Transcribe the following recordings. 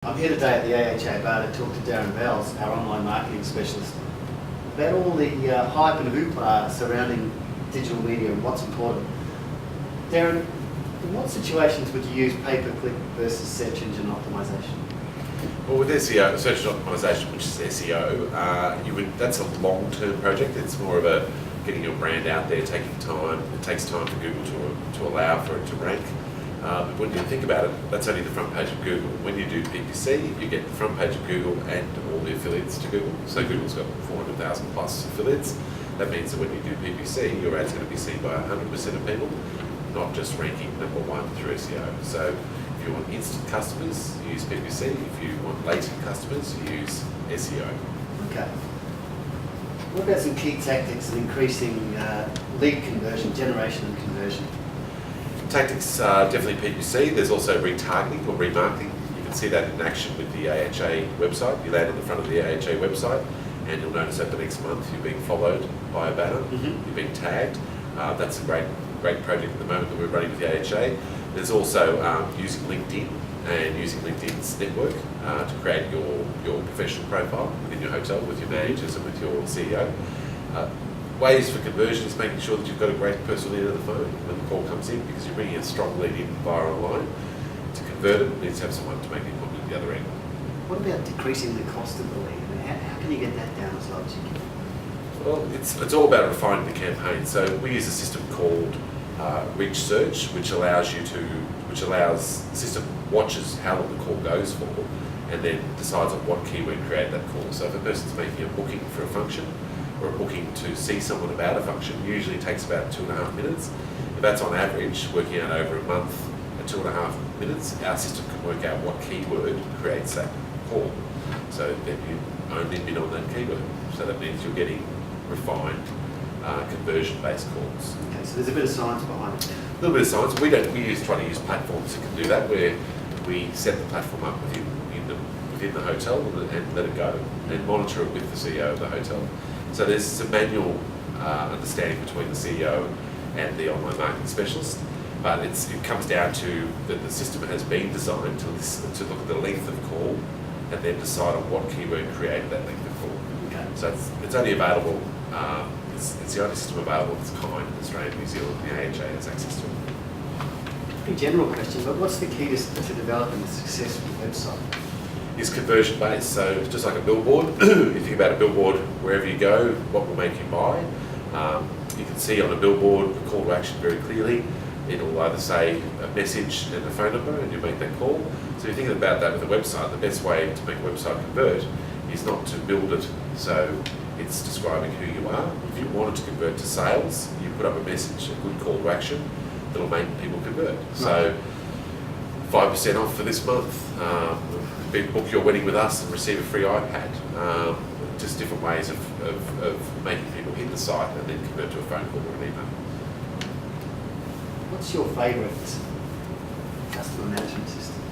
I'm here today at the AHA bar to talk to Darren Vowles, our online marketing specialist, about all the hype and hoopla surrounding digital media and what's important. Darren, in what situations would you use pay-per-click versus search engine optimization? Well, with SEO, search engine optimization, which is SEO, that's a long-term project. It's more of a getting your brand out there, taking time. It takes time for Google to allow for it to rank. But when you think about it, that's only the front page of Google. When you do PPC, you get the front page of Google and all the affiliates to Google. So Google's got 400,000 plus affiliates. That means that when you do PPC, your ad's going to be seen by 100% of people, not just ranking number one through SEO. So if you want instant customers, you use PPC. If you want latent customers, you use SEO. Okay. What about some key tactics in increasing lead conversion, generation and conversion? Tactics are definitely PPC. There's also retargeting or remarketing. You can see that in action with the AHA website. You land on the front of the AHA website and you'll notice over the next month you're being followed by a banner, you're being tagged. That's a great project at the moment that we're running with the AHA. There's also using LinkedIn and using LinkedIn's network to create your professional profile within your hotel with your managers and with your CEO. Ways for conversion is making sure that you've got a great personal lead on the phone when the call comes in, because you're bringing a strong lead in via online. To convert it, it needs to have someone to make the appointment at the other end. What about decreasing the cost of the lead? I mean, how can you get that down as low as you can? Well, it's all about refining the campaign. So we use a system called Reach Search, which allows the system watches how long the call goes for, and then decides on what keyword to create that call. So if a person's making a booking for a function, or a booking to see someone about a function, usually takes about 2.5 minutes. If that's on average, working out over a month at 2.5 minutes, our system can work out what keyword creates that call. So then you only bid on that keyword. So that means you're getting refined conversion-based calls. Okay, so there's a bit of science behind it. A little bit of science. We try to use platforms that can do that, where we set the platform up within the hotel and let it go, and monitor it with the CEO of the hotel. So there's some manual understanding between the CEO and the online marketing specialist, but it comes down to that the system has been designed to look at the length of call and then decide on what keyword created that length of call. Okay. So it's only available, it's the only system available of its kind in Australia and New Zealand, and the AHA has access to it. Pretty general question, but what's the key to developing a successful website? Is conversion based. So just like a billboard, if you think about a billboard, wherever you go, what will make you buy? You can see on a billboard the call to action very clearly. It'll either say a message and a phone number, and you make that call. So if you're thinking about that with a website, the best way to make a website convert is not to build it so it's describing who you are. If you wanted to convert to sales, you put up a message, a good call to action that'll make people convert. So 5% off for this month. Book your wedding with us and receive a free iPad. Just different ways of making people hit the site and then convert to a phone call or an email. What's your favourite customer management system?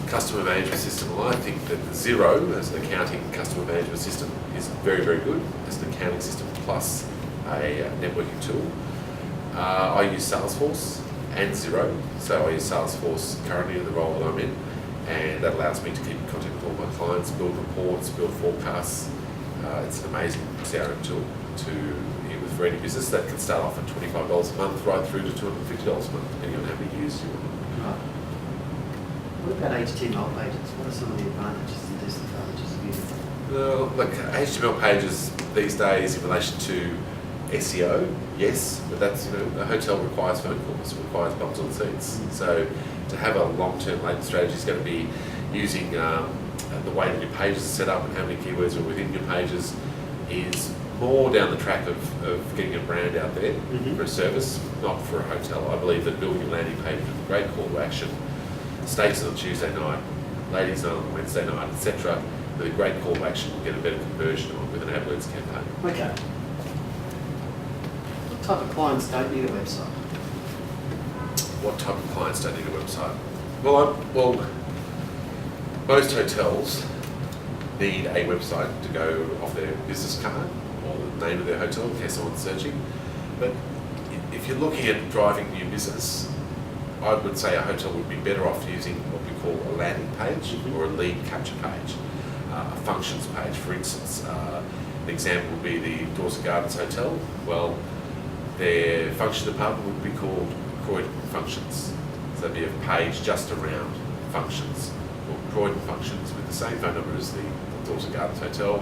Customer management system, well, I think that Xero, as an accounting customer management system, is very, very good. It's an accounting system plus a networking tool. I use Salesforce and Xero, so I use Salesforce currently in the role that I'm in, and that allows me to keep in contact with all my clients, build reports, build forecasts. It's an amazing CRM tool for any business that can start off at $25 a month right through to $250 a month, depending on how many years you want. Right. What about HTML pages? What are some of the advantages and disadvantages of using them? Well, look, HTML pages these days in relation to SEO, yes, but that's, a hotel requires phone calls, it requires bums on seats. So to have a long-term latent strategy is going to be using the way that your pages are set up and how many keywords are within your pages is more down the track of getting a brand out there for a service, not for a hotel. I believe that building a landing page with a great call to action, steaks on Tuesday night, ladies night on Wednesday night, etc., with a great call to action will get a better conversion with an AdWords campaign. Okay. What type of clients don't need a website? What type of clients don't need a website? Well, most hotels need a website to go off their business card or the name of their hotel in case someone's searching. But if you're looking at driving new business, I would say a hotel would be better off using what we call a landing page or a lead capture page, a functions page, for instance. An example would be the Dorset Gardens Hotel. Well, their function department would be called Croydon Functions. So there'd be a page just around functions, or Croydon Functions, with the same phone number as the Dorset Gardens Hotel,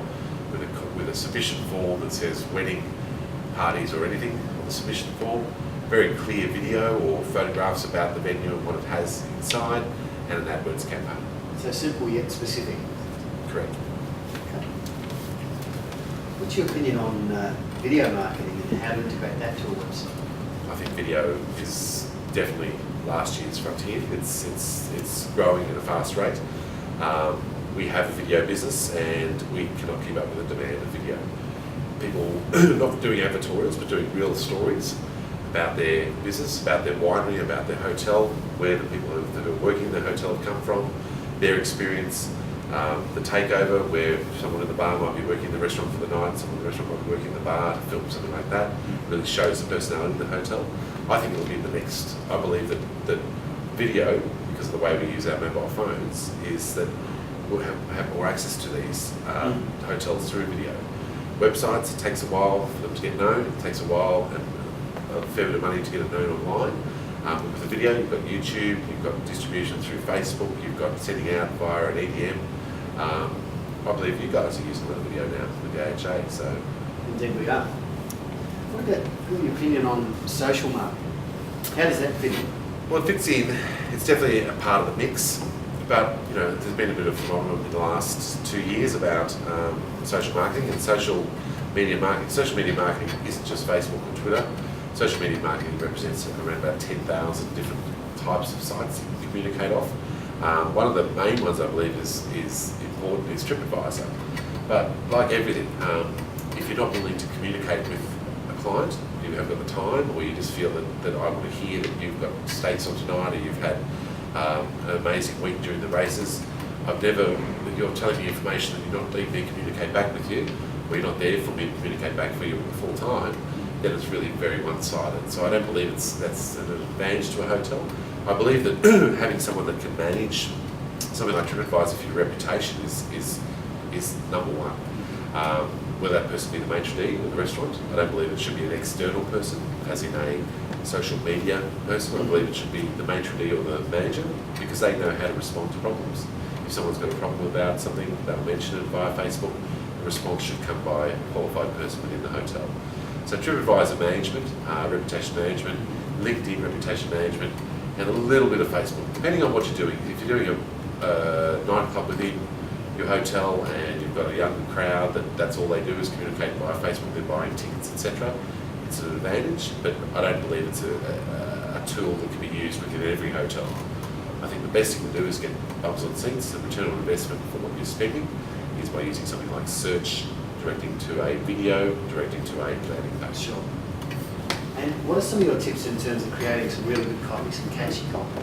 with a submission form that says wedding, parties or anything on the submission form, very clear video or photographs about the venue and what it has inside, and an AdWords campaign. So simple yet specific. Correct. Okay. What's your opinion on video marketing and how to integrate that to a website? I think video is definitely last year's frontier. It's growing at a fast rate. We have a video business and we cannot keep up with the demand of video. People not doing advertorials but doing real stories about their business, about their winery, about their hotel, where the people that are working in the hotel have come from, their experience, the takeover where someone in the bar might be working in the restaurant for the night, someone in the restaurant might be working in the bar to film something like that, really shows the personality of the hotel. I think it'll be the next. I believe that video, because of the way we use our mobile phones, is that we'll have more access to these hotels through video. Websites, it takes a while for them to get known, it takes a while and a fair bit of money to get it known online. With the video, you've got YouTube, you've got distribution through Facebook, you've got sending out via an EDM. I believe you guys are using a lot of video now with the AHA, so. Indeed we are. What about your opinion on social marketing? How does that fit in? Well, it fits in, it's definitely a part of the mix, but there's been a bit of phenomenon in the last 2 years about social marketing and social media marketing. Social media marketing isn't just Facebook and Twitter. Social media marketing represents around about 10,000 different types of sites that you can communicate off. One of the main ones I believe is important is TripAdvisor. But like everything, if you're not willing to communicate with a client, you haven't got the time, or you just feel that I want to hear that you've got stakes on tonight, or you've had an amazing week during the races, you're telling me information that you're not letting me communicate back with you, or you're not there for me to communicate back for you full time, then it's really very one-sided. So I don't believe that's an advantage to a hotel. I believe that having someone that can manage something like TripAdvisor for your reputation is number one. Whether that person be the maitre d' or the restaurant, I don't believe it should be an external person, as in a social media person. I believe it should be the maitre d' or the manager, because they know how to respond to problems. If someone's got a problem about something, they'll mention it via Facebook. The response should come by a qualified person within the hotel. So TripAdvisor management, reputation management, LinkedIn reputation management, and a little bit of Facebook, depending on what you're doing. If you're doing a nightclub within your hotel and you've got a young crowd that's all they do is communicate via Facebook, they're buying tickets, etc., it's an advantage, but I don't believe it's a tool that can be used within every hotel. I think the best thing to do is get bums on seats. The return on investment for what you're spending is by using something like search, directing to a video, directing to a landing page. Sure. And what are some of your tips in terms of creating some really good copy, some catchy copy?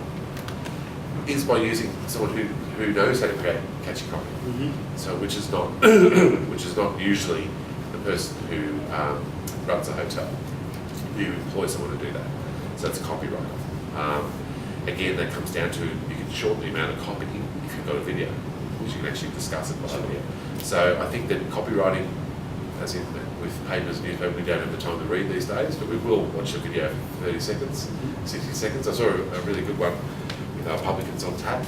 Is by using someone who knows how to create catchy copy. So which is not usually the person who runs a hotel. You employ someone to do that. So it's a copywriter. Again, that comes down to you can shorten the amount of copy if you've got a video, because you can actually discuss it by video. So I think that copywriting, as in with papers and newspaper, we don't have the time to read these days, but we will watch a video for 30 seconds, 60 seconds. I saw a really good one with our Publicans on Tap,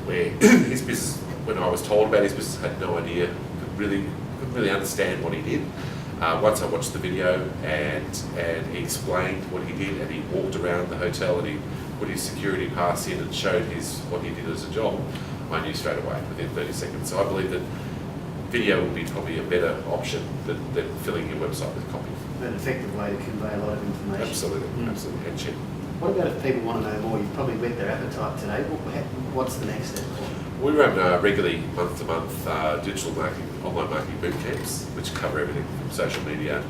where his business, when I was told about his business, had no idea, couldn't really understand what he did. Once I watched the video and he explained what he did, and he walked around the hotel and he put his security pass in and showed what he did as a job, I knew straight away within 30 seconds. So I believe that video would be probably a better option than filling your website with copy. An effective way to convey a lot of information. Absolutely, absolutely, and cheap. What about if people want to know more? You've probably whet their appetite today. What's the next step? We run regularly, month-to-month, digital marketing, online marketing boot camps, which cover everything from social media,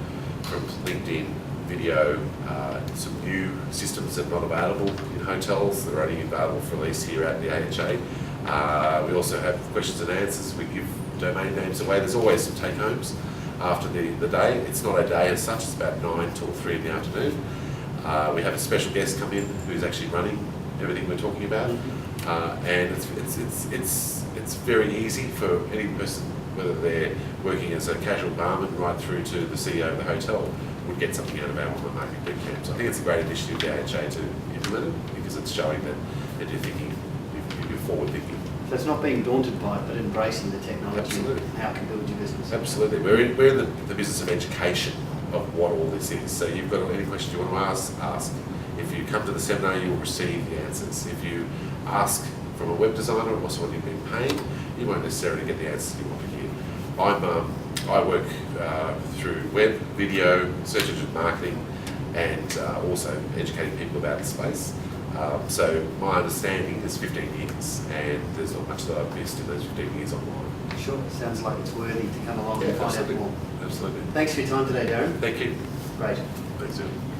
from LinkedIn, video, some new systems that are not available in hotels. They're only available for release here at the AHA. We also have questions and answers. We give domain names away. There's always some take-homes after the day. It's not a day as such. It's about 9 till 3 in the afternoon. We have a special guest come in who's actually running everything we're talking about. and it's very easy for any person, whether they're working as a casual barman right through to the CEO of the hotel, would get something out of our online marketing boot camp. So I think it's a great initiative for the AHA to implement it, because it's showing that you're thinking, you're forward thinking. So it's not being daunted by it, but embracing the technology. Absolutely. And how it can build your business. Absolutely. We're in the business of education of what all this is. So you've got any questions you want to ask. If you come to the seminar, you will receive the answers. If you ask from a web designer or someone you've been paying, you won't necessarily get the answers you want to hear. I work through web, video, search engine marketing, and also educating people about the space. So my understanding is 15 years, and there's not much that I've missed in those 15 years online. Sure, sounds like it's worthy to come along and find absolutely. out more. Absolutely. Thanks for your time today, Darren. Thank you. Great. Thanks, Jim.